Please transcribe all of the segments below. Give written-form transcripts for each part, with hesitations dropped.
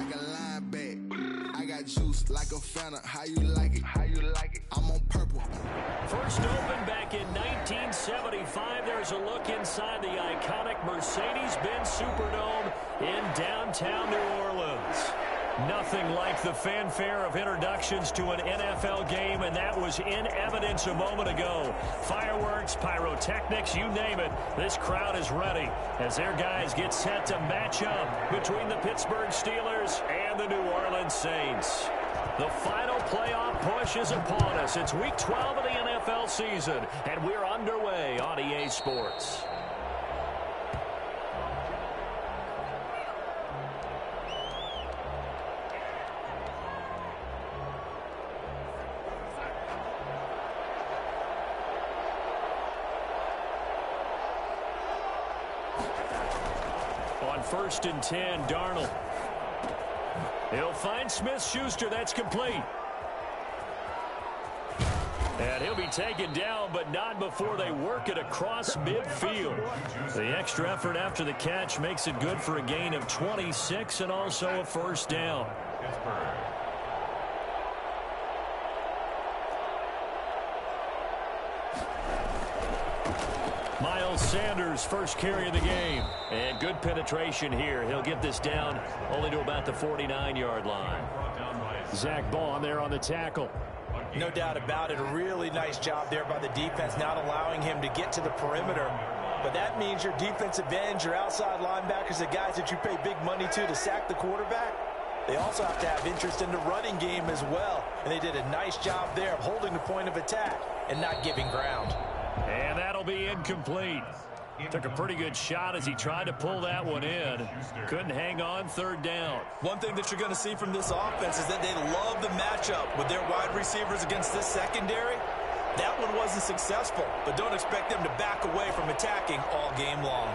like a linebacker. I got juice like a Fanta. How you like it? How you like it? I'm on purple. First opened back in 1975. There's a look inside the iconic Mercedes-Benz Superdome in downtown New Orleans. Nothing like the fanfare of introductions to an NFL game, and that was in evidence a moment ago. Fireworks, pyrotechnics, you name it. This crowd is ready as their guys get set to match up between the Pittsburgh Steelers and the New Orleans Saints. The final playoff push is upon us. It's Week 12 of the NFL season, and we're underway on EA Sports. On 1st and 10, Darnold. He'll find Smith-Schuster. That's complete. And he'll be taken down, but not before they work it across midfield. The extra effort after the catch makes it good for a gain of 26 and also a first down. Miles Sanders, first carry of the game. And good penetration here. He'll get this down only to about the 49-yard line. Zach Bond there on the tackle. No doubt about it. A really nice job there by the defense, not allowing him to get to the perimeter. But that means your defensive ends, your outside linebackers, the guys that you pay big money to sack the quarterback, they also have to have interest in the running game as well. And they did a nice job there of holding the point of attack and not giving ground. And that'll be incomplete. Took a pretty good shot as he tried to pull that one in. Couldn't hang on, third down. One thing that you're going to see from this offense is that they love the matchup with their wide receivers against this secondary. That one wasn't successful, but don't expect them to back away from attacking all game long.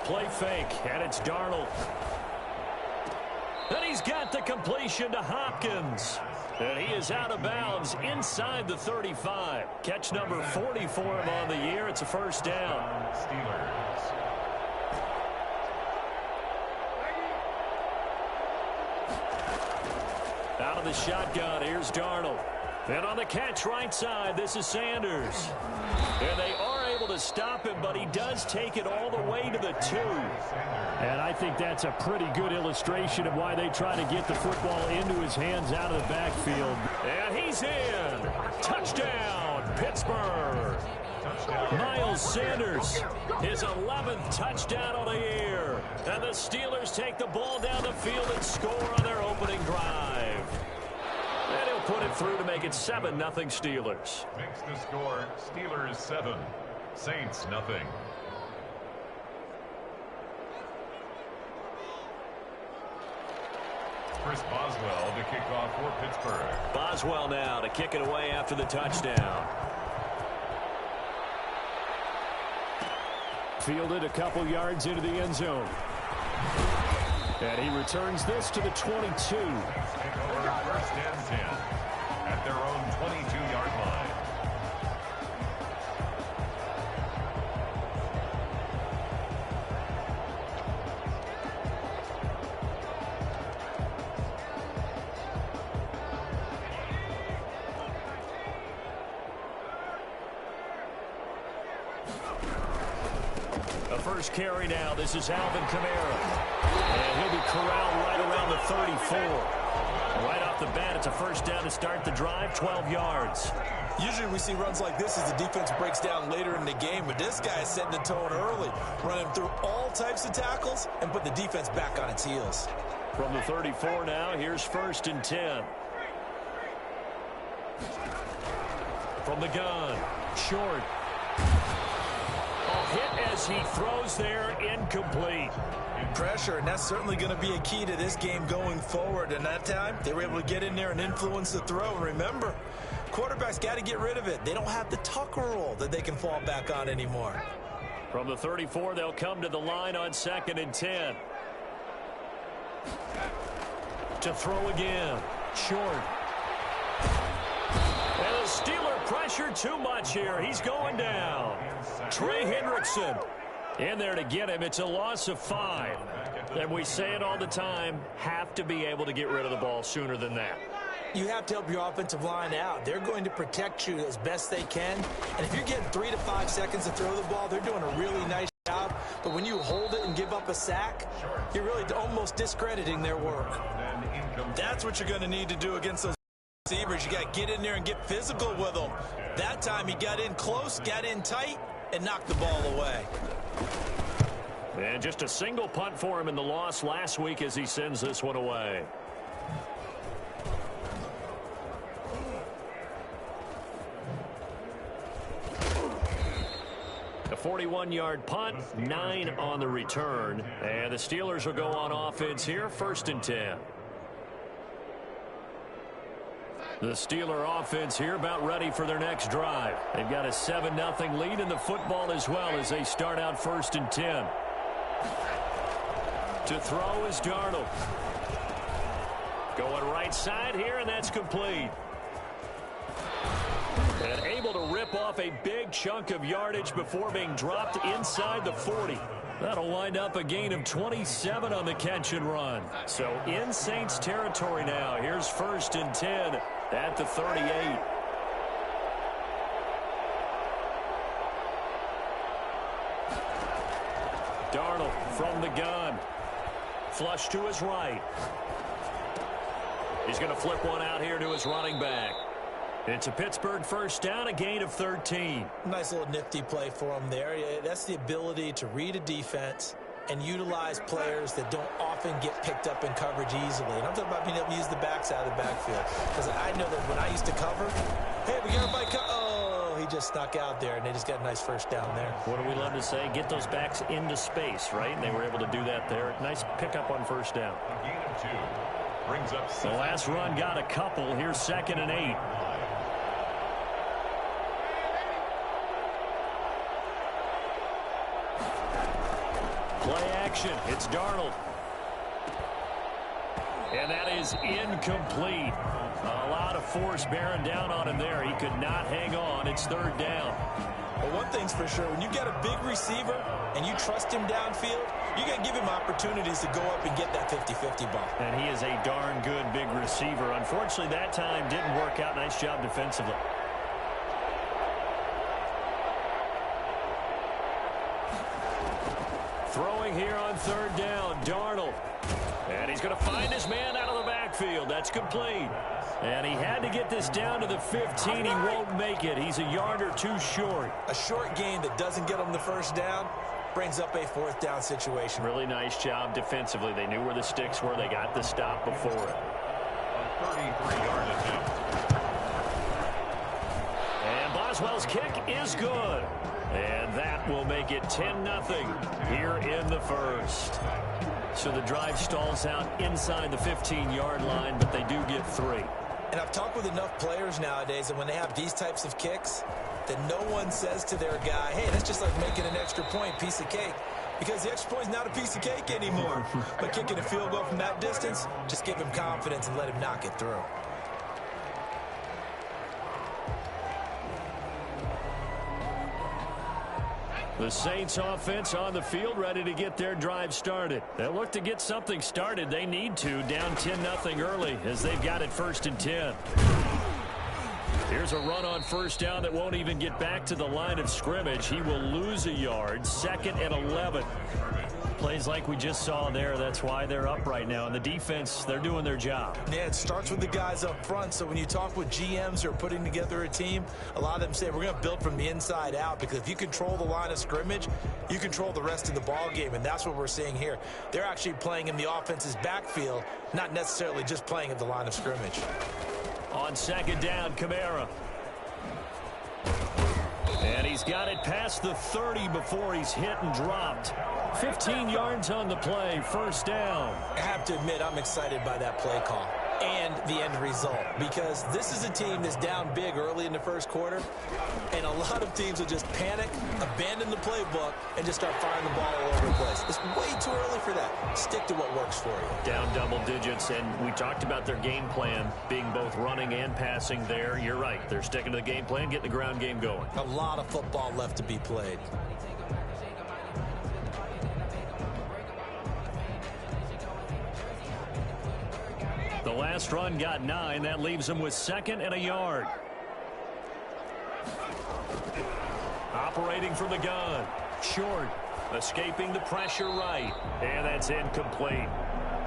Play fake, and it's Darnold. And he's got the completion to Hopkins. And he is out of bounds inside the 35. Catch number 40 for him on the year. It's a first down. Steelers. Out of the shotgun, here's Darnold. And on the catch right side, this is Sanders. And they are able to stop him, but he does take it all the way to the 2. And I think that's a pretty good illustration of why they try to get the football into his hands out of the backfield. And he's in. Touchdown, Pittsburgh. Miles Sanders, his 11th touchdown of the year. And the Steelers take the ball down the field and score on their opening drive. And he'll put it through to make it 7-0 Steelers. Makes the score Steelers 7, Saints nothing. Chris Boswell to kick off for Pittsburgh. Boswell now to kick it away after the touchdown. Fielded a couple yards into the end zone. And he returns this to the 22. Take over first and 10 at their own 22-yard line. A first carry now. This is Alvin Kamara. And he'll be corralled right around the 34. Right off the bat, it's a first down to start the drive, 12 yards. Usually we see runs like this as the defense breaks down later in the game, but this guy is setting the tone early, running through all types of tackles and put the defense back on its heels. From the 34 now, here's 1st and 10. From the gun, short. A hit as he throws there, incomplete. Pressure, and that's certainly going to be a key to this game going forward. And that time, they were able to get in there and influence the throw. And remember, quarterbacks got to get rid of it. They don't have the Tucker rule that they can fall back on anymore. From the 34, they'll come to the line on 2nd and 10. To throw again. Short. pressure too much here. He's going down. Trey Hendrickson in there to get him. It's a loss of 5. And we say it all the time, have to be able to get rid of the ball sooner than that. You have to help your offensive line out. They're going to protect you as best they can. And if you're getting 3 to 5 seconds to throw the ball, they're doing a really nice job. But when you hold it and give up a sack, you're really almost discrediting their work. That's what you're going to need to do against those receivers. You got to get in there and get physical with them. That time he got in close, got in tight, and knocked the ball away. And just a single punt for him in the loss last week as he sends this one away. A 41-yard punt, 9 on the return. And the Steelers will go on offense here, 1st and 10. The Steeler offense here about ready for their next drive. They've got a 7-0 lead in the football as well as they start out 1st and 10. To throw is Darnold. Going right side here, and that's complete. And able to rip off a big chunk of yardage before being dropped inside the 40. That'll wind up a gain of 27 on the catch and run. So in Saints territory now. Here's 1st and 10 at the 38. Darnold from the gun. Flush to his right. He's going to flip one out here to his running back. It's a Pittsburgh 1st down, a gain of 13. Nice little nifty play for him there. That's the ability to read a defense and utilize players that don't often get picked up in coverage easily. And I'm talking about being able to use the backs out of the backfield. Because I know that when I used to cover, hey, we got everybody oh, he just snuck out there, and they just got a nice 1st down there. What do we love to say? Get those backs into space, right? And they were able to do that there. Nice pickup on 1st down. A gain of 2. Brings up 6. The last run got a couple. Here's 2nd and 8. Play action. It's Darnold. And that is incomplete. A lot of force bearing down on him there. He could not hang on. It's 3rd down. Well, one thing's for sure. When you got a big receiver and you trust him downfield, you're going to give him opportunities to go up and get that 50-50 ball. And he is a darn good big receiver. Unfortunately, that time didn't work out. Nice job defensively. Throwing here on 3rd down, Darnold. And he's going to find his man out of the backfield. That's complete. And he had to get this down to the 15. He won't make it. He's a yard or 2 short. A short gain that doesn't get him the 1st down brings up a 4th down situation. Really nice job defensively. They knew where the sticks were. They got the stop before it. A 33-yard attempt. And Boswell's kick is good. And that will make it 10-0 here in the 1st. So the drive stalls out inside the 15-yard line, but they do get 3. And I've talked with enough players nowadays, and when they have these types of kicks, that no one says to their guy, hey, that's just like making an extra point, piece of cake. Because the extra point is not a piece of cake anymore. But kicking a field goal from that distance, just give him confidence and let him knock it through. The Saints offense on the field ready to get their drive started. They'll look to get something started. They need to, down 10-0 early as they've got it 1st and 10. Here's a run on 1st down that won't even get back to the line of scrimmage. He will lose a yard, 2nd and 11. Plays like we just saw there. That's why they're up right now. And the defense, they're doing their job. Yeah, it starts with the guys up front. So when you talk with GMs who are putting together a team, a lot of them say we're going to build from the inside out, because if you control the line of scrimmage, you control the rest of the ball game. And that's what we're seeing here. They're actually playing in the offense's backfield, not necessarily just playing at the line of scrimmage. On 2nd down, Kamara. And he's got it past the 30 before he's hit and dropped. 15 yards on the play, 1st down. I have to admit, I'm excited by that play call. and the end result, because this is a team that's down big early in the first quarter, and a lot of teams will just panic, abandon the playbook, and just start firing the ball all over the place. It's way too early for that. Stick to what works for you. Down double digits, and we talked about their game plan being both running and passing there. You're right. They're sticking to the game plan, getting the ground game going. A lot of football left to be played. The last run got 9. That leaves them with 2nd and a yard. Operating from the gun. Short. Escaping the pressure right. And that's incomplete.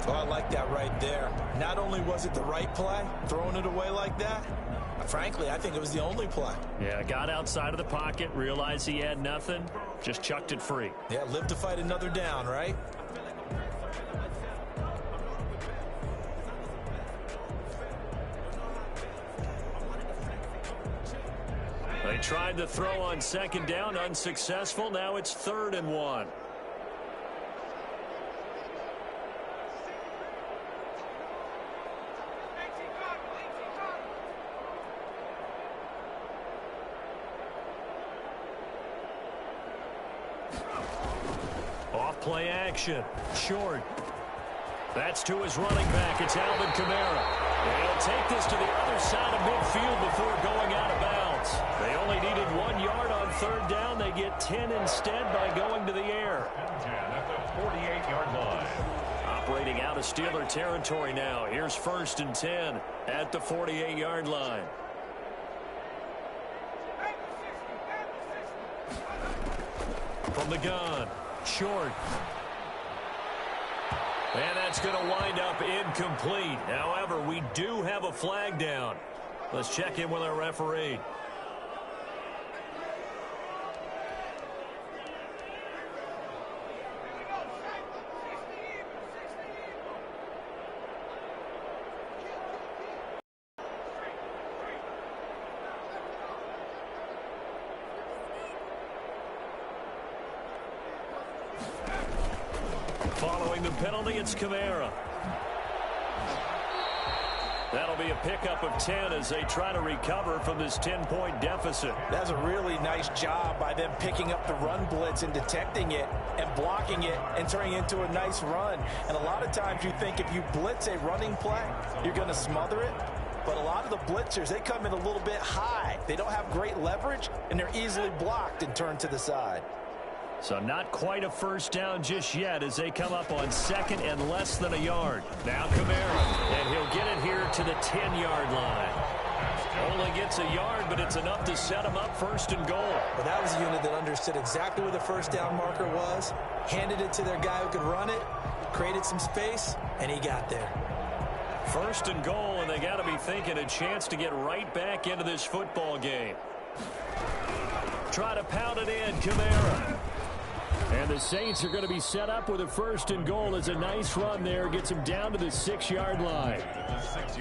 Oh, I like that right there. Not only was it the right play, throwing it away like that, frankly, I think it was the only play. Yeah, got outside of the pocket, realized he had nothing, just chucked it free. Yeah, live to fight another down, right? They tried to throw on 2nd down, unsuccessful. Now it's 3rd and 1. Off play action. Short. That's to his running back. It's Alvin Kamara. He'll take this to the other side of midfield before going out of bounds. They only needed 1 yard on 3rd down. They get 10 instead by going to the air. 10 at the 48-yard line. Operating out of Steeler territory now. Here's 1st and 10 at the 48-yard line. From the gun. Short. And that's going to wind up incomplete. However, we do have a flag down. Let's check in with our referee. Following the penalty, it's Kamara. That'll be a pickup of 10 as they try to recover from this 10-point deficit. That's a really nice job by them picking up the run blitz and detecting it and blocking it and turning it into a nice run. And a lot of times you think if you blitz a running play, you're going to smother it. But a lot of the blitzers, they come in a little bit high. They don't have great leverage, and they're easily blocked and turned to the side. So not quite a 1st down just yet as they come up on 2nd and less than a yard. Now Kamara, and he'll get it here to the 10-yard line. Only gets a yard, but it's enough to set him up 1st and goal. Well, that was a unit that understood exactly where the 1st down marker was, handed it to their guy who could run it, created some space, and he got there. 1st and goal, and they got to be thinking a chance to get right back into this football game. Try to pound it in, Kamara. And the Saints are going to be set up with a 1st and goal. It's a nice run there. Gets them down to the 6-yard line.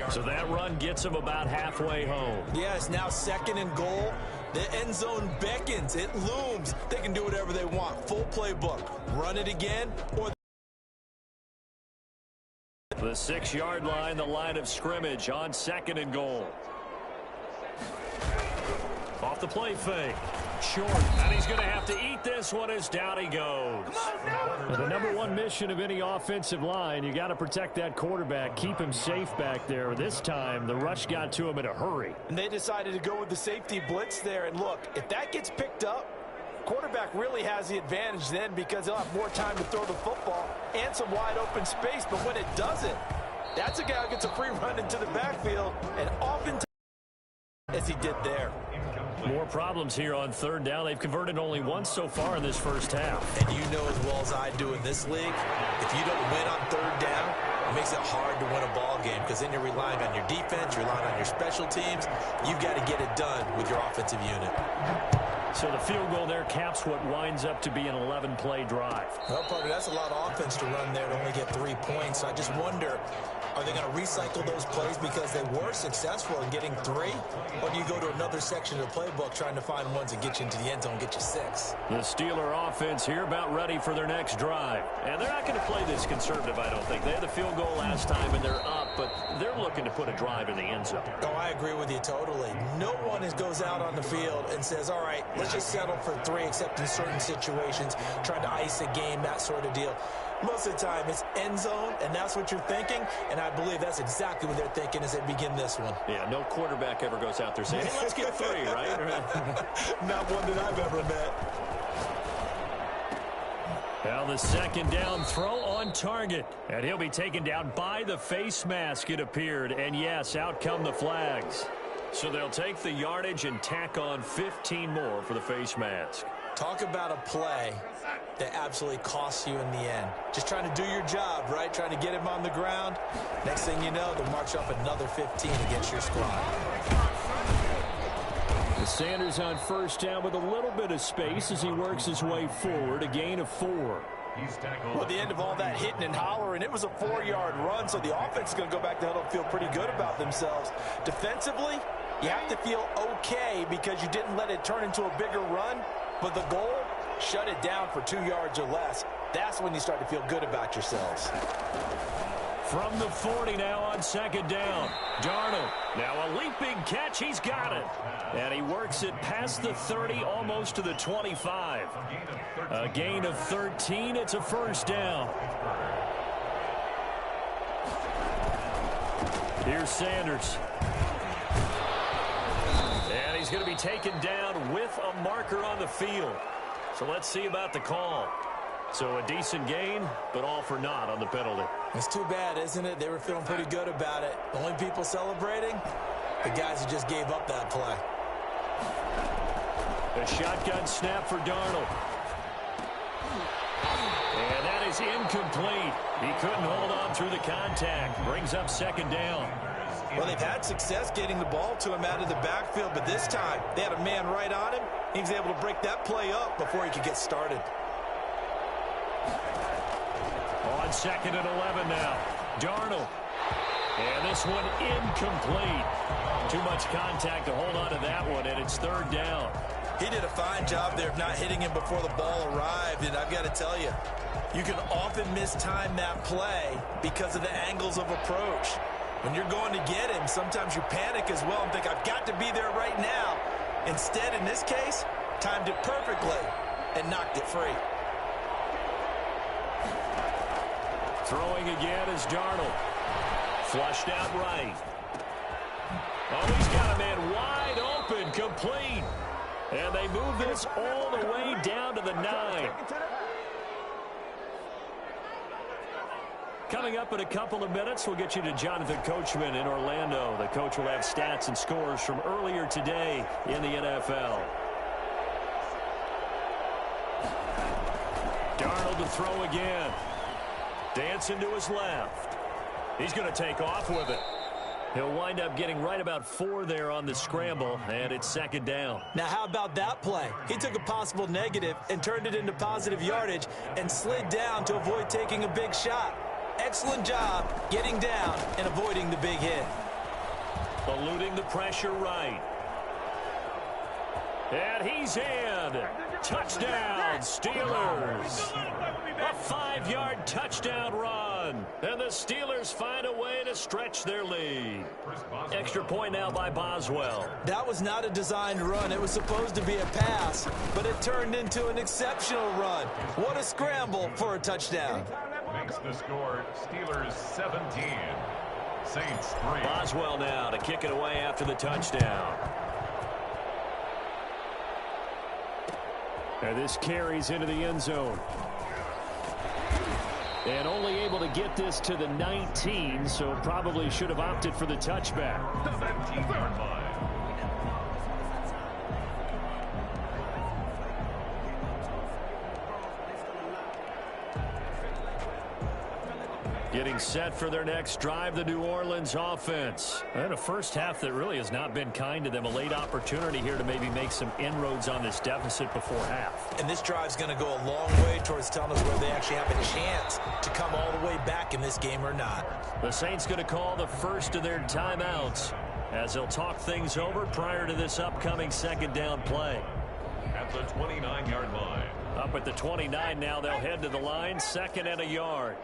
So that run gets them about halfway home. Yeah, it's now 2nd and goal. The end zone beckons. It looms. They can do whatever they want. Full playbook. Run it again or... The 6-yard line, the line of scrimmage on 2nd and goal. Off the play fake. Short, and he's going to have to eat this one as down he goes. The number 1 mission of any offensive line, you got to protect that quarterback, keep him safe back there. This time, the rush got to him in a hurry. And they decided to go with the safety blitz there. And look, if that gets picked up, quarterback really has the advantage then because he'll have more time to throw the football and some wide open space. But when it doesn't, that's a guy who gets a free run into the backfield and oftentimes as he did there. More problems here on 3rd down. They've converted only once so far in this first half. And you know as well as I do in this league, if you don't win on 3rd down, it makes it hard to win a ball game because then you're relying on your defense, you're relying on your special teams. You've got to get it done with your offensive unit. So the field goal there caps what winds up to be an 11-play drive. Well, partner, that's a lot of offense to run there to only get 3 points. So I just wonder, are they going to recycle those plays because they were successful in getting 3? Or do you go to another section of the playbook trying to find ones that get you into the end zone and get you 6? The Steeler offense here about ready for their next drive. And they're not going to play this conservative, I don't think. They had the field goal last time, and they're up but they're looking to put a drive in the end zone. Oh, I agree with you totally. No one goes out on the field and says, all right, let's just settle for 3, except in certain situations, trying to ice a game, that sort of deal. Most of the time, it's end zone, and that's what you're thinking, and I believe that's exactly what they're thinking as they begin this one. Yeah, no quarterback ever goes out there saying, hey, let's get 3, right? Not one that I've ever met. Now the second down throw on target, and he'll be taken down by the face mask, it appeared, and yes, out come the flags. So they'll take the yardage and tack on 15 more for the face mask. Talk about a play that absolutely costs you in the end. Just trying to do your job, right? Trying to get him on the ground. Next thing you know, they'll march up another 15 against your squad. Sanders on first down with a little bit of space as he works his way forward, a gain of 4. Well, at the end of all that hitting and hollering, it was a 4-yard run, so the offense is going to go back to huddle and feel pretty good about themselves. Defensively, you have to feel okay because you didn't let it turn into a bigger run, but the goal, shut it down for 2 yards or less. That's when you start to feel good about yourselves. From the 40 now on second down. Darnold, now a leaping catch. He's got it. And he works it past the 30, almost to the 25. A gain of 13. It's a first down. Here's Sanders. And he's going to be taken down with a marker on the field. So let's see about the call. So a decent gain, but all for naught on the penalty. It's too bad, isn't it? They were feeling pretty good about it. The only people celebrating, the guys who just gave up that play. A shotgun snap for Darnold. And that is incomplete. He couldn't hold on through the contact. Brings up second down. Well, they've had success getting the ball to him out of the backfield, but this time they had a man right on him. He was able to break that play up before he could get started. On second and 11 now. Darnold. And this one incomplete. Too much contact to hold on to that one, and it's third down. He did a fine job there of not hitting him before the ball arrived, and I've got to tell you, you can often mistime that play because of the angles of approach. When you're going to get him, sometimes you panic as well and think, I've got to be there right now. Instead, in this case, timed it perfectly and knocked it free. Throwing again is Darnold. Flushed out right. Oh, he's got a man wide open, complete. And they move this all the way down to the 9. Coming up in a couple of minutes, we'll get you to Jonathan Coachman in Orlando. The coach will have stats and scores from earlier today in the NFL. Darnold to throw again. Dancing to his left. He's going to take off with it. He'll wind up getting right about 4 there on the scramble, and it's second down. Now, how about that play? He took a possible negative and turned it into positive yardage and slid down to avoid taking a big shot. Excellent job getting down and avoiding the big hit. Eluding the pressure right. And he's in. Touchdown, Steelers. A 5-yard touchdown run. And the Steelers find a way to stretch their lead. Extra point now by Boswell. That was not a designed run. It was supposed to be a pass, but it turned into an exceptional run. What a scramble for a touchdown. Makes the score Steelers 17. Saints 3. Boswell now to kick it away after the touchdown. And this carries into the end zone. And only able to get this to the 19, so probably should have opted for the touchback. 17-yard line. Getting set for their next drive, the New Orleans offense. And a first half that really has not been kind to them. A late opportunity here to maybe make some inroads on this deficit before half. And this drive's going to go a long way towards telling us whether they actually have a chance to come all the way back in this game or not. The Saints going to call the first of their timeouts as they'll talk things over prior to this upcoming second down play. At the 29-yard line. Up at the 29 now, they'll head to the line, second and a yard.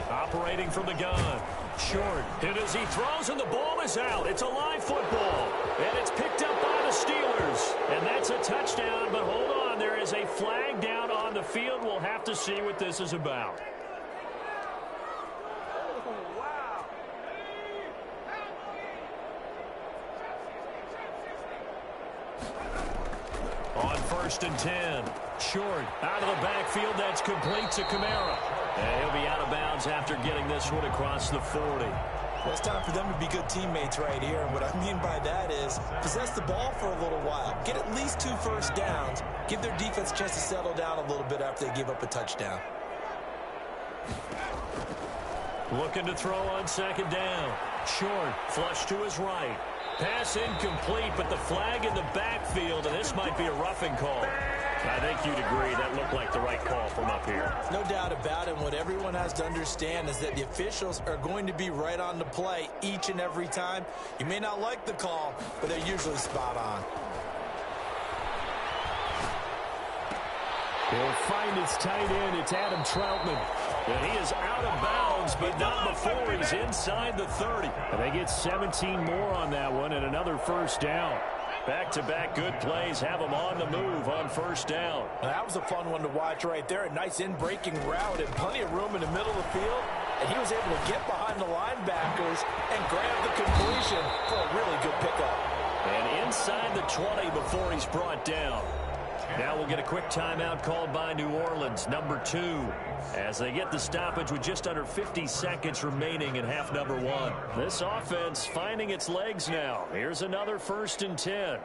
Operating from the gun. Short. Hit as he throws, and the ball is out. It's a live football. And it's picked up by the Steelers. And that's a touchdown, but hold on. There is a flag down on the field. We'll have to see what this is about. On 1st and 10. Short. Out of the backfield. That's complete to Kamara. And he'll be out of bounds after getting this one across the 40. Well, it's time for them to be good teammates right here. And what I mean by that is possess the ball for a little while. Get at least 2 first downs. Give their defense a chance to settle down a little bit after they give up a touchdown. Looking to throw on 2nd down. Short. Flush to his right. Pass incomplete, but the flag in the backfield, and this might be a roughing call. I think you'd agree that looked like the right call from up here. No doubt about it. What everyone has to understand is that the officials are going to be right on the play each and every time. You may not like the call, but they're usually spot on. He'll find his tight end. It's Adam Troutman. And he is out of bounds, but not before he's inside the 30. And they get 17 more on that one and another first down. Back-to-back good plays have him on the move on 1st down. Well, that was a fun one to watch right there. A nice in-breaking route and plenty of room in the middle of the field. And he was able to get behind the linebackers and grab the completion for a really good pickup. And inside the 20 before he's brought down. Now we'll get a quick timeout called by New Orleans, number 2, as they get the stoppage with just under 50 seconds remaining in half number 1. This offense finding its legs now. Here's another 1st and 10.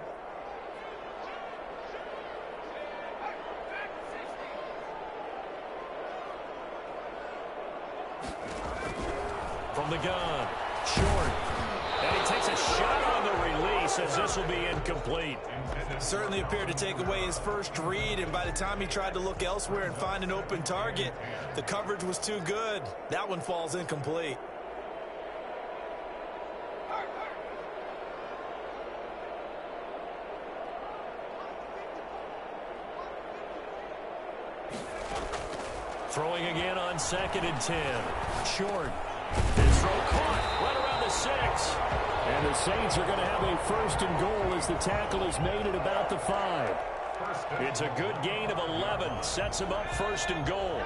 From the gun, Short. And he takes a shot on the release as this will be incomplete. Certainly appeared to take away his first read, and by the time he tried to look elsewhere and find an open target, the coverage was too good. That one falls incomplete. Throwing again on 2nd and 10. Short. His throw caught right around the 6. And the Saints are going to have a 1st and goal as the tackle is made at about the 5. It's a good gain of 11. Sets him up 1st and goal.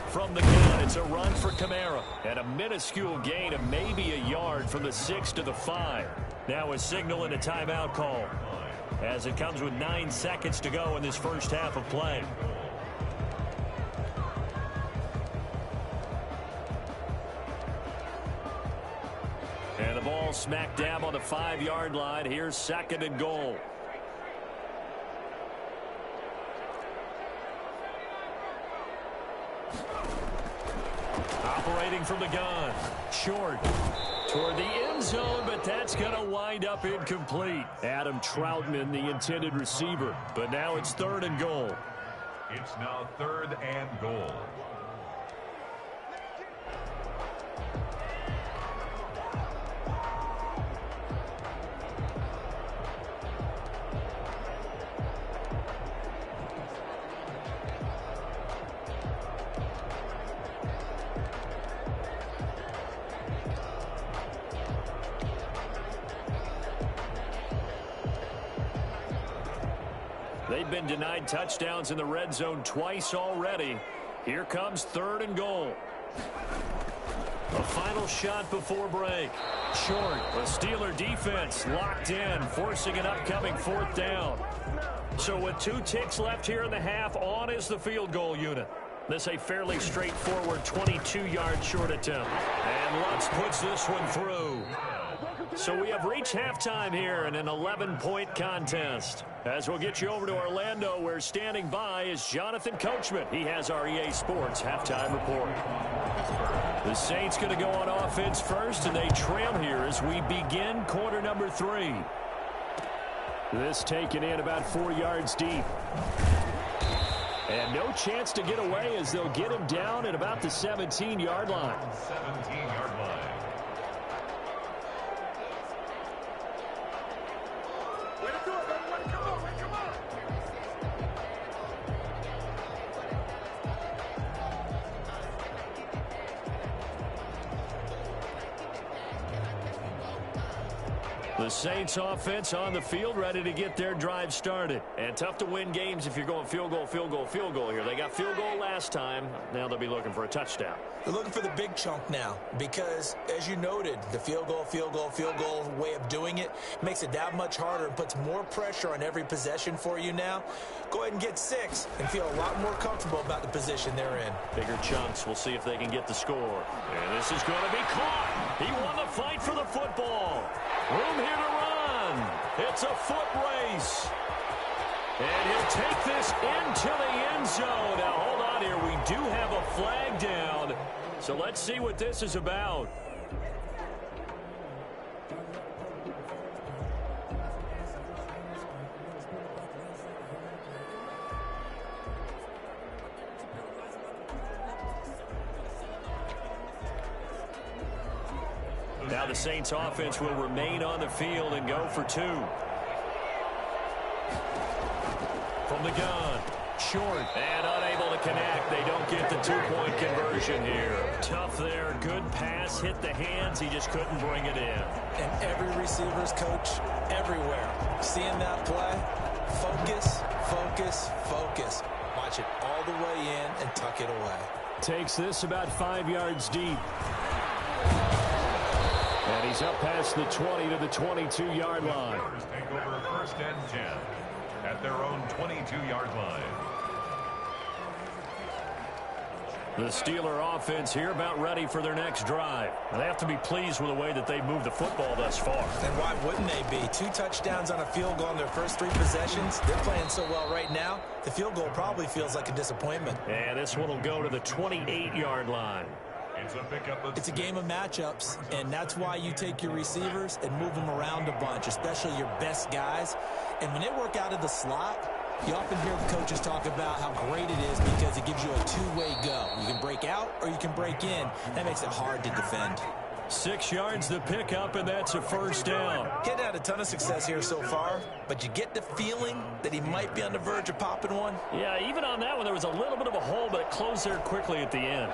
From the gun, it's a run for Kamara. And a minuscule gain of maybe a yard from the 6 to the 5. Now a signal and a timeout call, as it comes with 9 seconds to go in this first half of play. And the ball smack dab on the 5-yard line. Here's 2nd and goal. Operating from the gun. Short. Toward the end zone, but that's going to wind up incomplete. Adam Troutman, the intended receiver. But now it's 3rd and goal. It's now 3rd and goal. They've been denied touchdowns in the red zone twice already. Here comes 3rd and goal. A final shot before break. Short. The Steeler defense locked in, forcing an upcoming 4th down. So with 2 ticks left here in the half, on is the field goal unit. This a fairly straightforward 22-yard short attempt. And Lutz puts this one through. So we have reached halftime here in an 11-point contest. As we'll get you over to Orlando, where standing by is Jonathan Coachman. He has our EA Sports halftime report. The Saints going to go on offense first, and they trail here as we begin quarter number 3. This taken in about 4 yards deep. And no chance to get away as they'll get him down at about the 17-yard line. 17-yard line. The Saints offense on the field, ready to get their drive started. And tough to win games if you're going field goal, field goal, field goal here. They got field goal last time. Now they'll be looking for a touchdown. They're looking for the big chunk now because, as you noted, the field goal, field goal, field goal way of doing it makes it that much harder and puts more pressure on every possession for you now. Go ahead and get 6 and feel a lot more comfortable about the position they're in. Bigger chunks. We'll see if they can get the score. And this is going to be caught. He won the fight for the football. Room here to run. It's a foot race. And he'll take this into the end zone. Now, hold on here. We do have a flag down. So let's see what this is about. Now the Saints offense will remain on the field and go for 2. From the gun, short, and unable to connect. They don't get the 2-point conversion here. Tough there, good pass, hit the hands, he just couldn't bring it in. And every receiver's coach everywhere, seeing that play, focus, focus, focus. Watch it all the way in and tuck it away. Takes this about 5 yards deep. And he's up past the 20 to the 22-yard line. Take over 1st and 10 at their own 22-yard line. The Steeler offense here about ready for their next drive. They have to be pleased with the way that they've moved the football thus far. And why wouldn't they be? 2 touchdowns on a field goal in their first 3 possessions. They're playing so well right now, the field goal probably feels like a disappointment. And this one will go to the 28-yard line. It's a game of matchups, and that's why you take your receivers and move them around a bunch, especially your best guys. And when they work out of the slot, you often hear the coaches talk about how great it is because it gives you a 2-way go. You can break out or you can break in. That makes it hard to defend. 6 yards the pickup, and that's a first down. He hadn't had a ton of success here so far, but you get the feeling that he might be on the verge of popping one. Yeah, even on that one, there was a little bit of a hole, but it closed there quickly at the end.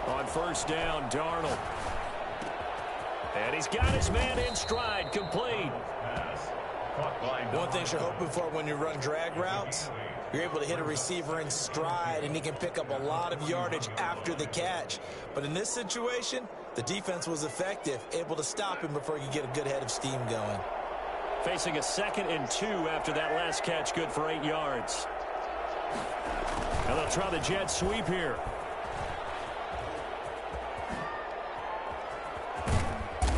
On first down, Darnold. And he's got his man in stride, complete. One thing you're hoping for when you run drag routes, you're able to hit a receiver in stride, and he can pick up a lot of yardage after the catch. But in this situation, the defense was effective, able to stop him before he could get a good head of steam going. Facing a 2nd and 2 after that last catch, good for 8 yards. And they'll try the jet sweep here.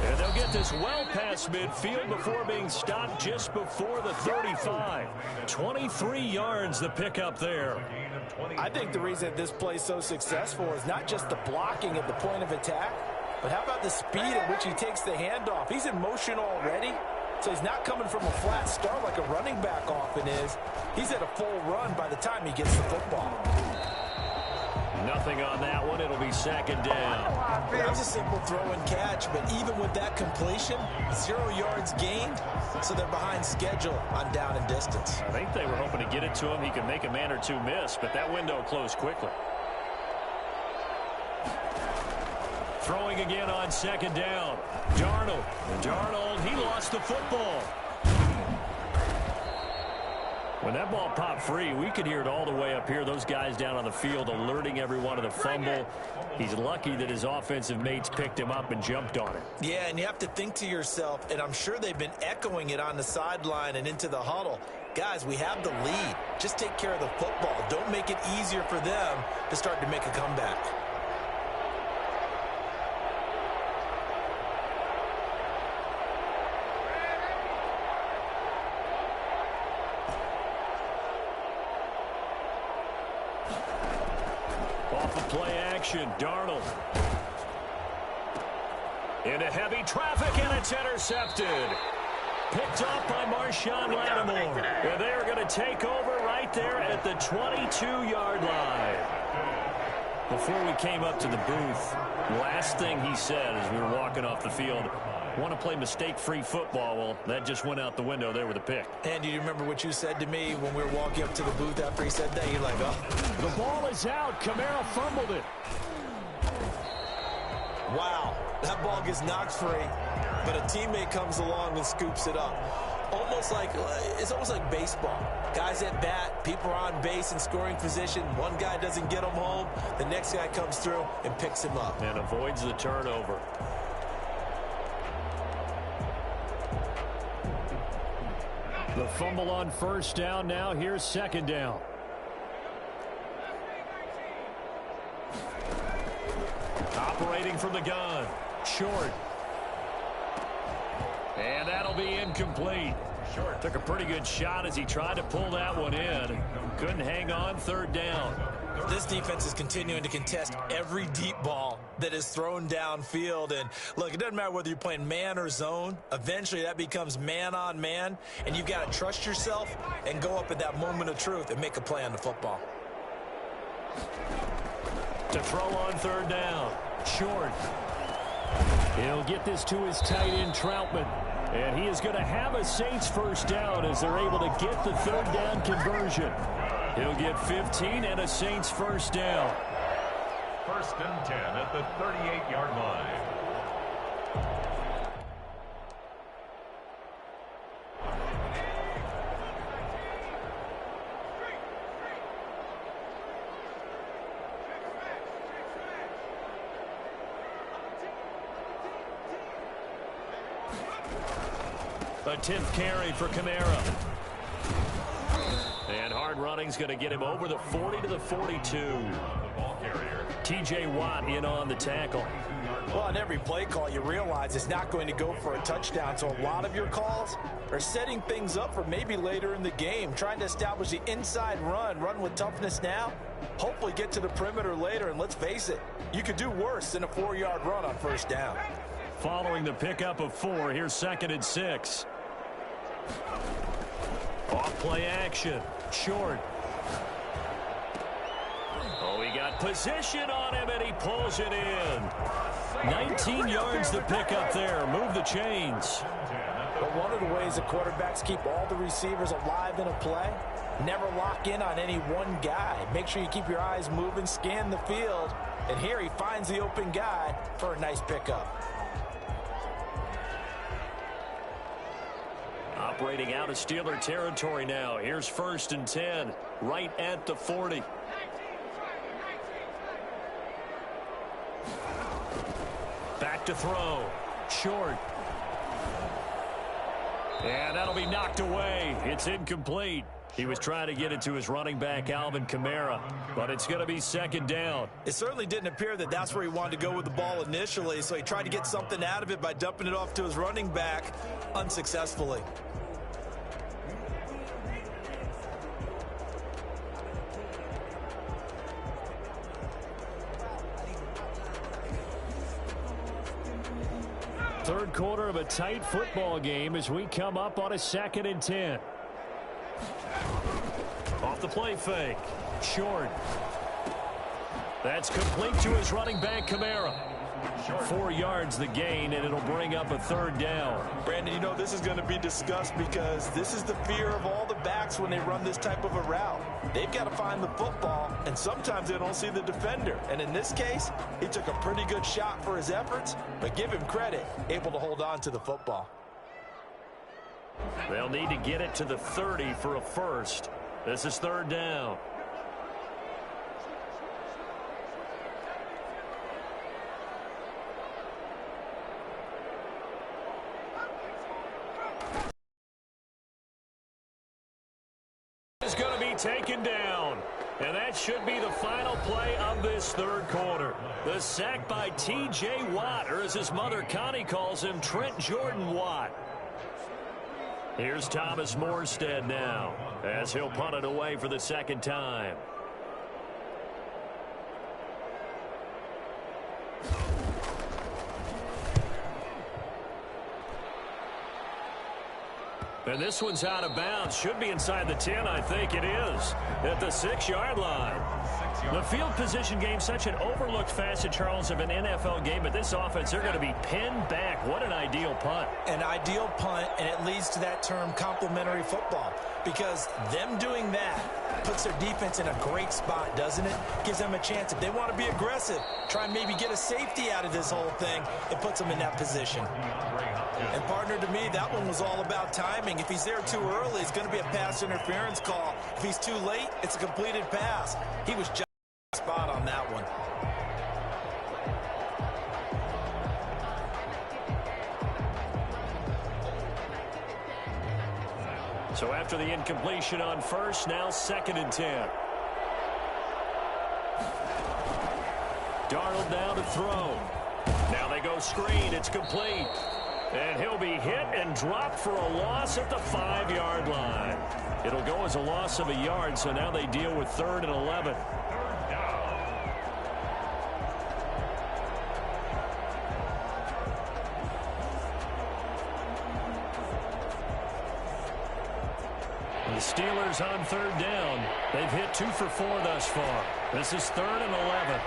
And they'll get this well past midfield before being stopped just before the 35. 23 yards the pickup there. I think the reason this play is so successful is not just the blocking at the point of attack, but how about the speed at which he takes the handoff? He's in motion already, so he's not coming from a flat start like a running back often is. He's at a full run by the time he gets the football. Nothing on that one. It'll be 2nd down. That was a simple throw and catch, but even with that completion, 0 yards gained, so they're behind schedule on down and distance. I think they were hoping to get it to him. He could make a man or 2 miss, but that window closed quickly. Throwing again on 2nd down. Darnold, he lost the football. When that ball popped free, we could hear it all the way up here. Those guys down on the field alerting everyone of the fumble. He's lucky that his offensive mates picked him up and jumped on it. Yeah, and you have to think to yourself, and I'm sure they've been echoing it on the sideline and into the huddle. Guys, we have the lead. Just take care of the football. Don't make it easier for them to start to make a comeback. Off the play action, Darnold. Into heavy traffic, and it's intercepted. Picked up by Marshawn Lattimore. And they're going to take over right there at the 22-yard line. Before we came up to the booth, last thing he said as we were walking off the field, want to play mistake-free football. Well, that just went out the window there with a pick. And do you remember what you said to me when we were walking up to the booth after he said that? You're like, oh. The ball is out. Kamara fumbled it. Wow, that ball gets knocked free, but a teammate comes along and scoops it up. It's almost like baseball. Guys at bat, people are on base in scoring position. One guy doesn't get him home. The next guy comes through and picks him up. And avoids the turnover. The fumble on first down. Now here's second down. Operating from the gun. Short. And that'll be incomplete. Short took a pretty good shot as he tried to pull that one in. Couldn't hang on, third down. This defense is continuing to contest every deep ball that is thrown downfield. And look, it doesn't matter whether you're playing man or zone. Eventually that becomes man on man. And you've got to trust yourself and go up at that moment of truth and make a play on the football. To throw on third down. Short. He'll get this to his tight end, Troutman. And he is going to have a Saints first down as they're able to get the third down conversion. He'll get 15 and a Saints first down. First and 10 at the 38-yard line. A 10th carry for Kamara. And hard running's going to get him over the 40 to the 42. T.J. Watt in on the tackle. Well, on every play call, you realize it's not going to go for a touchdown. So a lot of your calls are setting things up for maybe later in the game, trying to establish the inside run with toughness now, hopefully get to the perimeter later. And let's face it, you could do worse than a 4-yard run on first down. Following the pickup of 4, here's second and 6. Off play action. Short. Oh, he got position on him, and he pulls it in. 19 yards to pick up there. Move the chains. But one of the ways the quarterbacks keep all the receivers alive in a play, never lock in on any one guy. Make sure you keep your eyes moving, scan the field. And here he finds the open guy for a nice pickup. Operating out of Steeler territory now. Here's first and 10, right at the 40. Back to throw. Short. And that'll be knocked away. It's incomplete. He was trying to get it to his running back, Alvin Kamara, but it's going to be second down. It certainly didn't appear that that's where he wanted to go with the ball initially, so he tried to get something out of it by dumping it off to his running back unsuccessfully. Third quarter of a tight football game as we come up on a second and 10. Off the play fake. Short. That's complete to his running back, Kamara. 4 yards the gain, and it'll bring up a third down. Brandon, you know this is going to be discussed because this is the fear of all the backs when they run this type of a route. They've got to find the football, and sometimes they don't see the defender. And in this case, he took a pretty good shot for his efforts, but give him credit, able to hold on to the football. They'll need to get it to the 30 for a first. This is third down. Is going to be taken down. And that should be the final play of this third quarter. The sack by T.J. Watt, or as his mother Connie calls him, Trent Jordan Watt. Here's Thomas Morstead now as he'll punt it away for the second time. And this one's out of bounds. Should be inside the 10, I think it is. At the 6-yard line. The field position game, such an overlooked facet, Charles, of an NFL game. But this offense, they're going to be pinned back. What an ideal punt. An ideal punt, and it leads to that term complementary football. Because them doing that puts their defense in a great spot, doesn't it? Gives them a chance. If they want to be aggressive, try and maybe get a safety out of this whole thing, it puts them in that position. And, partner, to me, that one was all about timing. If he's there too early, it's going to be a pass interference call. If he's too late, it's a completed pass. He was just spot on that one. So after the incompletion on first, now 2nd and 10. Darnold now to throw. Now they go screen. It's complete. And he'll be hit and dropped for a loss at the 5-yard line. It'll go as a loss of a yard, so now they deal with 3rd and 11. The Steelers on 3rd down. They've hit 2 for 4 thus far. This is 3rd and 11.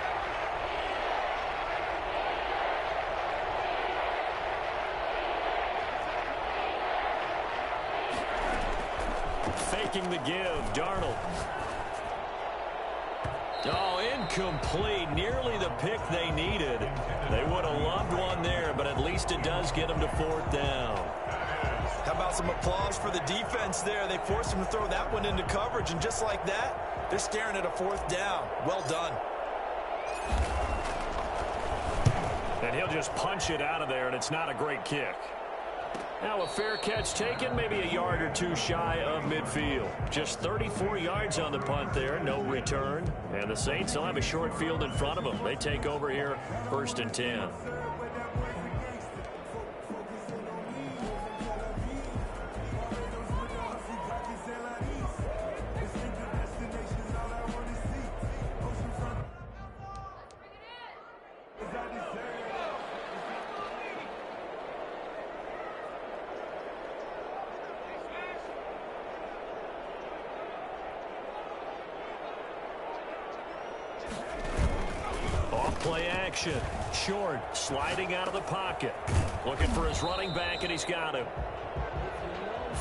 Faking the give, Darnold. Oh, incomplete. Nearly the pick they needed. They would have loved one there, but at least it does get them to 4th down. How about some applause for the defense there? They forced him to throw that one into coverage, and just like that, they're staring at a 4th down. Well done. And he'll just punch it out of there, and it's not a great kick. Now a fair catch taken, maybe a yard or 2 shy of midfield. Just 34 yards on the punt there, no return. And the Saints will have a short field in front of them. They take over here, 1st and 10. Play action. Short, sliding out of the pocket. Looking for his running back, and he's got him.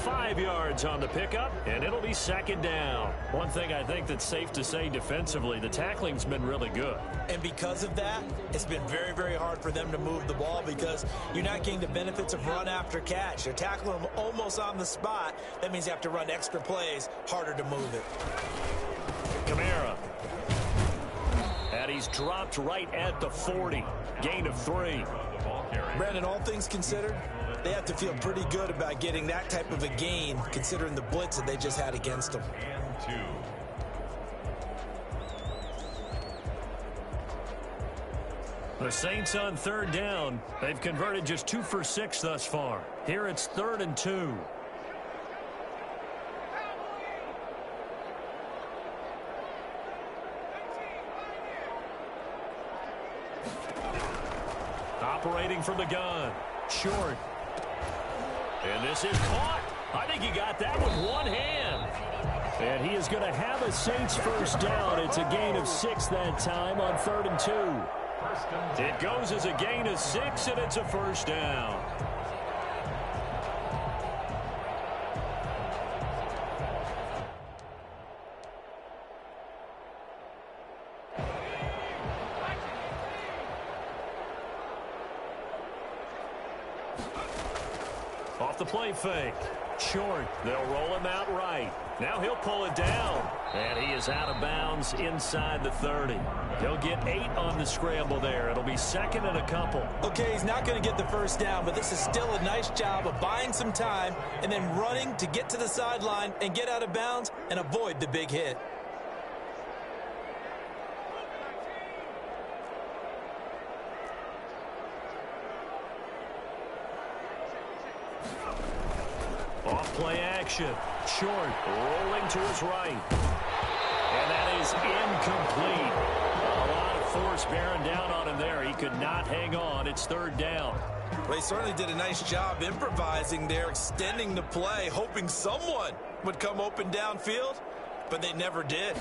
5 yards on the pickup, and it'll be 2nd down. One thing I think that's safe to say defensively, the tackling's been really good. And because of that, it's been very, very hard for them to move the ball because you're not getting the benefits of run after catch. They're tackling them almost on the spot. That means you have to run extra plays, harder to move it. Kamara. And he's dropped right at the 40. Gain of 3. Brandon, all things considered, they have to feel pretty good about getting that type of a gain considering the blitz that they just had against them. The Saints on 3rd down. They've converted just 2 for 6 thus far. Here it's 3rd and 2. Operating from the gun. Short. And this is caught. I think he got that with one hand. And he is going to have a Saints 1st down. It's a gain of 6 that time on 3rd and 2. It goes as a gain of 6, and it's a 1st down. Off the play fake. Short. They'll roll him out right. Now he'll pull it down. And he is out of bounds inside the 30. He'll get 8 on the scramble there. It'll be 2nd and a couple. Okay, he's not going to get the 1st down, but this is still a nice job of buying some time and then running to get to the sideline and get out of bounds and avoid the big hit. Off play action. Short. Rolling to his right. And that is incomplete. A lot of force bearing down on him there. He could not hang on. It's third down. Well, he certainly did a nice job improvising there, extending the play, hoping someone would come open downfield, but they never did.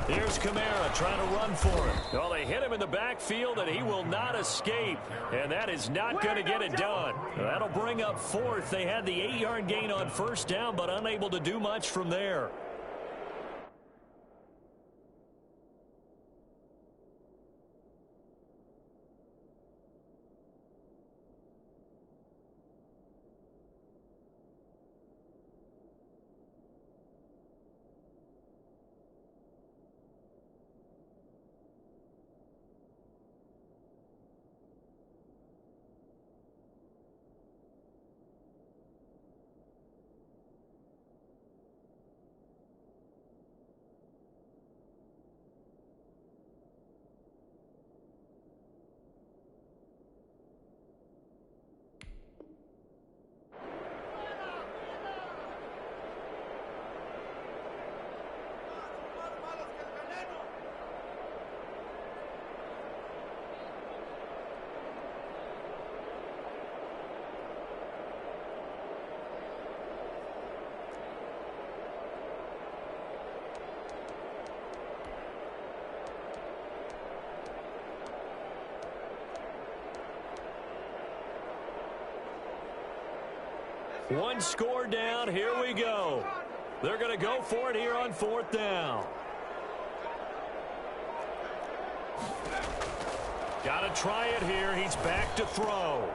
Here's Kamara trying to run for it. Well, they hit him in the backfield, and he will not escape. And that is not going to get it done. That'll bring up fourth. They had the 8-yard gain on first down, but unable to do much from there. One score down. Here we go. They're going to go for it here on fourth down. Got to try it here. He's back to throw.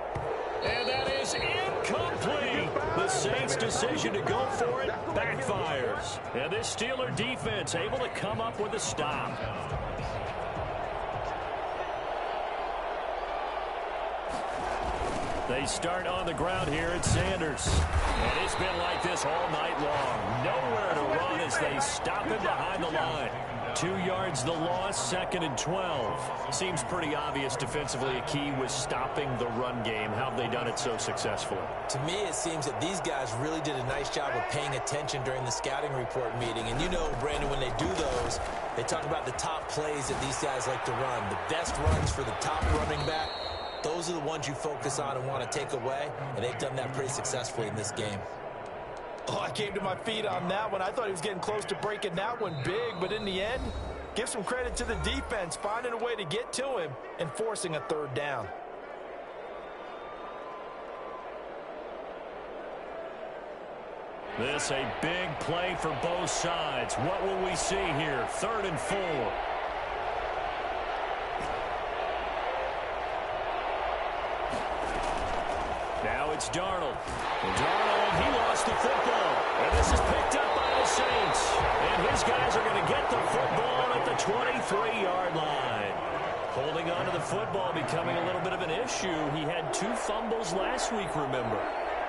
And that is incomplete. The Saints' decision to go for it backfires. And this Steeler defense able to come up with a stop. They start on the ground here at Sanders. And it's been like this all night long. Nowhere to run as they stop him behind the line. 2 yards the loss, 2nd and 12. Seems pretty obvious defensively a key was stopping the run game. How have they done it so successfully? To me, it seems that these guys really did a nice job of paying attention during the scouting report meeting. And you know, Brandon, when they do those, they talk about the top plays that these guys like to run. The best runs for the top running back. Those are the ones you focus on and want to take away, and they've done that pretty successfully in this game. Oh, I came to my feet on that one. I thought he was getting close to breaking that one big, but in the end, give some credit to the defense, finding a way to get to him and forcing a third down. This a big play for both sides. What will we see here? 3rd and 4. Now it's Darnold. Darnold, he lost the football. And this is picked up by the Saints. And his guys are going to get the football at the 23-yard line. Holding on to the football becoming a little bit of an issue. He had 2 fumbles last week, remember.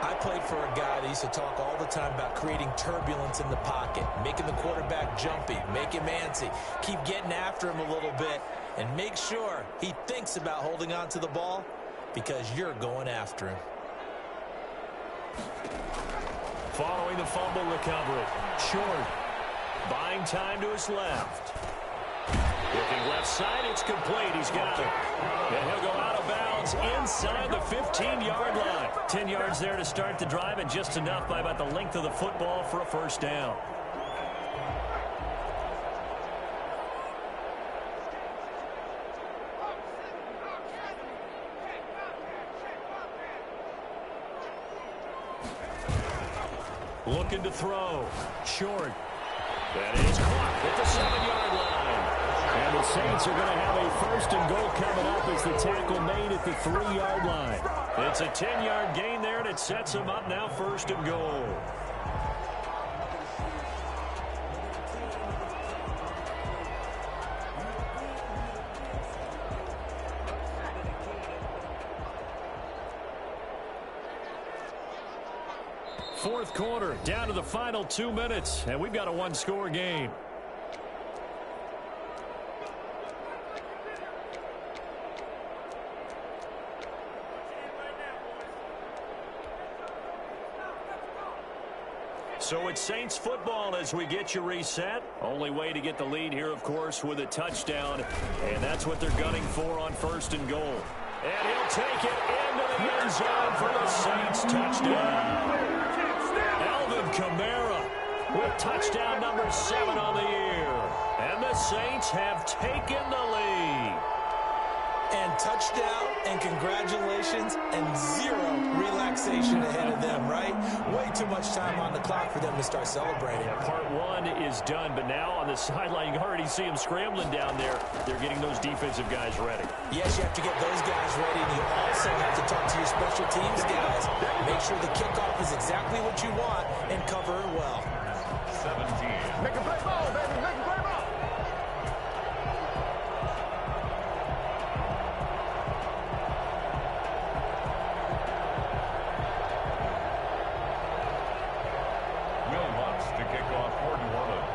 I played for a guy that used to talk all the time about creating turbulence in the pocket, making the quarterback jumpy, make him antsy, keep getting after him a little bit, and make sure he thinks about holding on to the ball because you're going after him. Following the fumble recovery. Short. Buying time to his left. Looking left side, it's complete. He's got it. And he'll go out of bounds inside the 15-yard line. 10 yards there to start the drive, and just enough by about the length of the football for a first down. Looking to throw. Short. That is caught at the 7-yard line. And the Saints are going to have a 1st and goal coming up as the tackle made at the 3-yard line. It's a 10-yard gain there, and it sets them up now 1st and goal. Fourth quarter, down to the final 2 minutes, and we've got a 1-score game. So it's Saints football as we get you reset. Only way to get the lead here, of course, with a touchdown. And that's what they're gunning for on 1st and goal. And he'll take it into the end zone for the Saints touchdown. Alvin Kamara with touchdown number 7 on the year. And the Saints have taken the lead. And touchdown and congratulations and 0 relaxation ahead of them, right? Way too much time on the clock for them to start celebrating. Yeah, part 1 is done, but now on the sideline, you can already see them scrambling down there. They're getting those defensive guys ready. Yes, you have to get those guys ready, and you also have to talk to your special teams guys. Make sure the kickoff is exactly what you want and cover it well. 17. Make a play ball, baby. Make a play ball. To kick off for New Orleans.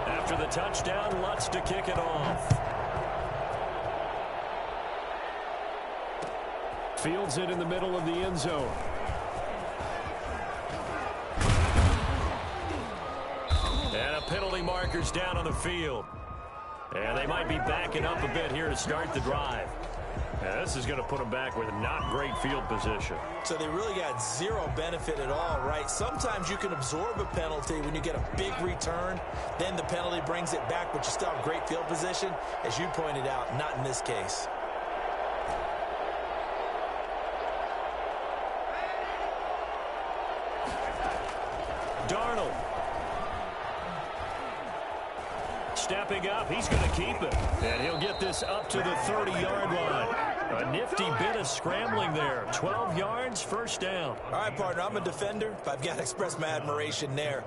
After the touchdown, Lutz to kick it off. Fields it in the middle of the end zone. And a penalty marker's down on the field. And they might be backing up a bit here to start the drive. Now, this is going to put them back with not great field position. So they really got 0 benefit at all, right? Sometimes you can absorb a penalty when you get a big return. Then the penalty brings it back, but you still have great field position. As you pointed out, not in this case. Darnold. Stepping up, he's going to keep it. And he'll get this up to the 30-yard line. A nifty bit of scrambling there. 12 yards, first down. All right, partner, I'm a defender, but I've got to express my admiration there.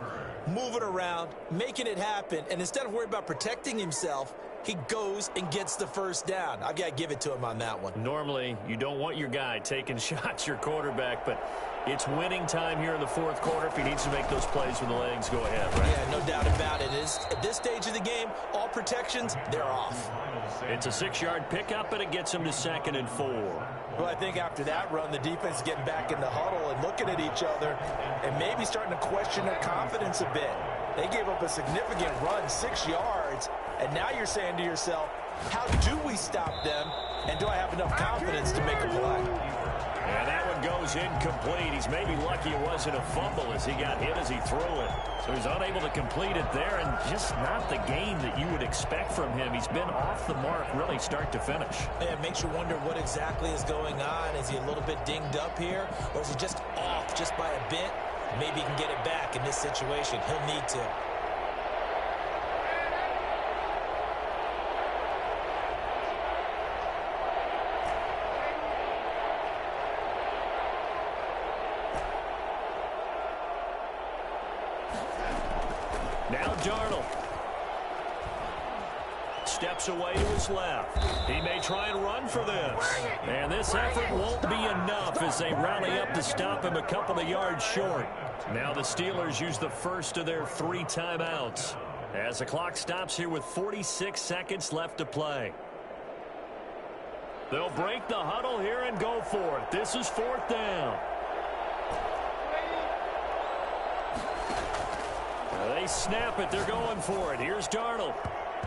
Moving around, making it happen, and instead of worrying about protecting himself, he goes and gets the first down. I've got to give it to him on that one. Normally, you don't want your guy taking shots, your quarterback, but it's winning time here in the 4th quarter if he needs to make those plays when the legs go ahead, right? Yeah, no doubt about it. At this stage of the game, all protections, they're off. It's a 6-yard pickup, and it gets him to 2nd and 4. Well, I think after that run, the defense is getting back in the huddle and looking at each other and maybe starting to question their confidence a bit. They gave up a significant run, 6 yards, and now you're saying to yourself, how do we stop them, and do I have enough confidence to make a play? And that one goes incomplete. He's maybe lucky it wasn't a fumble as he got hit as he threw it. So he's unable to complete it there, and just not the game that you would expect from him. He's been off the mark really start to finish. Yeah, it makes you wonder what exactly is going on. Is he a little bit dinged up here, or is he just off just by a bit? Maybe he can get it back in this situation. He'll need to. Now Darnold steps away to his left. He may try and run for this. And this effort won't be enough as they rally up to stop him a couple of yards short. Now the Steelers use the first of their 3 timeouts as the clock stops here with 46 seconds left to play. They'll break the huddle here and go for it. This is 4th down. They snap it. They're going for it. Here's Darnold.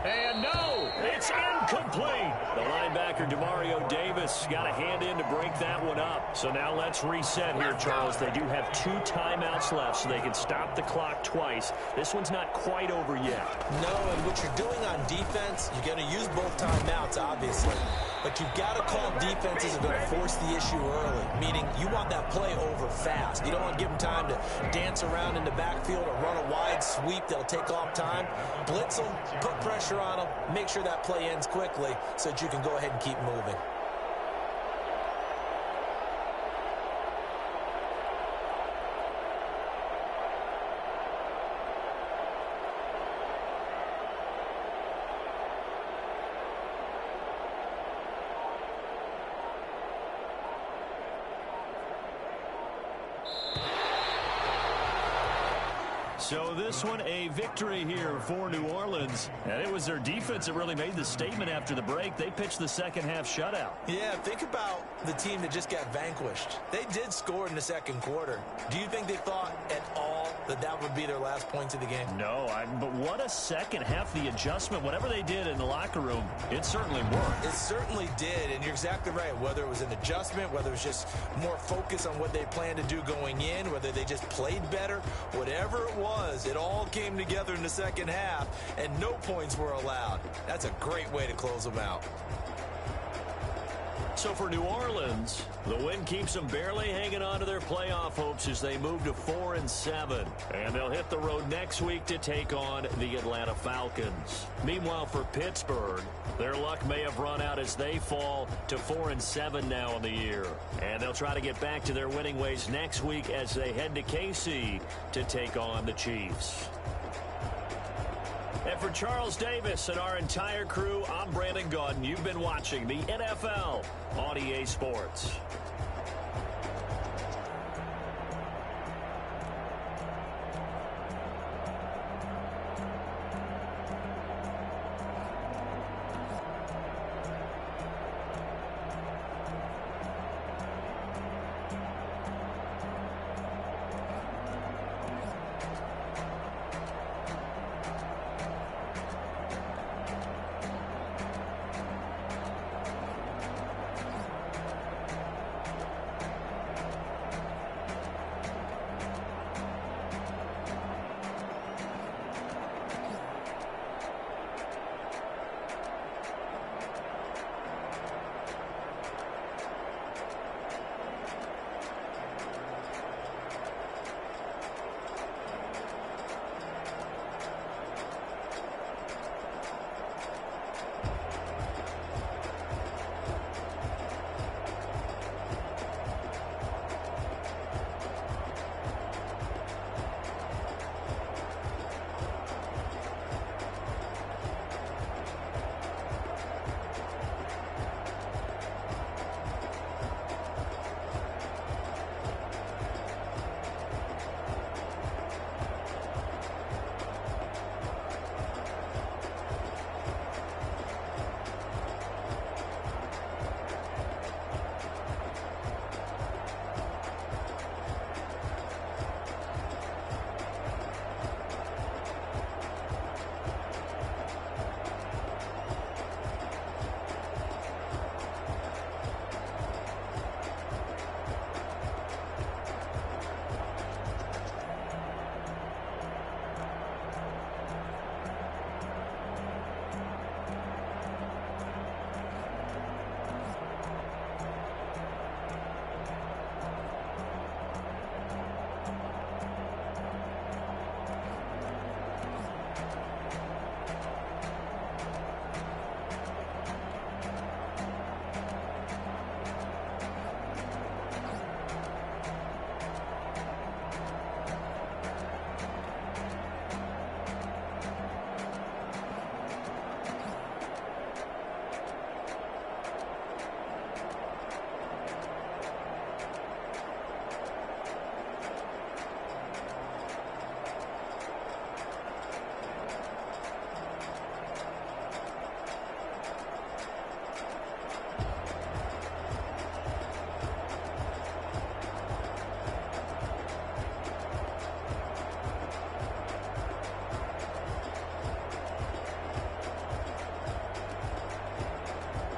And no, it's incomplete. The linebacker, Demario Davis, got a hand in to break that one up. So now let's reset here, Charles. They do have 2 timeouts left, so they can stop the clock twice. This one's not quite over yet. No, and what you're doing on defense, you're going to use both timeouts, obviously. But you've got to call defenses that are going to force the issue early, meaning you want that play over fast. You don't want to give them time to dance around in the backfield or run a wide sweep that'll take off time. Blitz them, put pressure on them, make sure that play ends quickly so that you can go ahead and keep moving. So this one a victory here for New Orleans. And it was their defense that really made the statement after the break. They pitched the second half shutout. Yeah, think about the team that just got vanquished. They did score in the second quarter. Do you think they thought at all that that would be their last points of the game? No, but what a second half. The adjustment, whatever they did in the locker room, it certainly worked. It certainly did, and you're exactly right. Whether it was an adjustment, whether it was just more focus on what they planned to do going in, whether they just played better, whatever it was, it all came together in the second half, and no points were allowed. That's a great way to close them out. So for New Orleans, the win keeps them barely hanging on to their playoff hopes as they move to 4-7. And they'll hit the road next week to take on the Atlanta Falcons. Meanwhile, for Pittsburgh, their luck may have run out as they fall to 4-7 now in the year. And they'll try to get back to their winning ways next week as they head to KC to take on the Chiefs. And for Charles Davis and our entire crew, I'm Brandon Gaudin. You've been watching the NFL on EA Sports.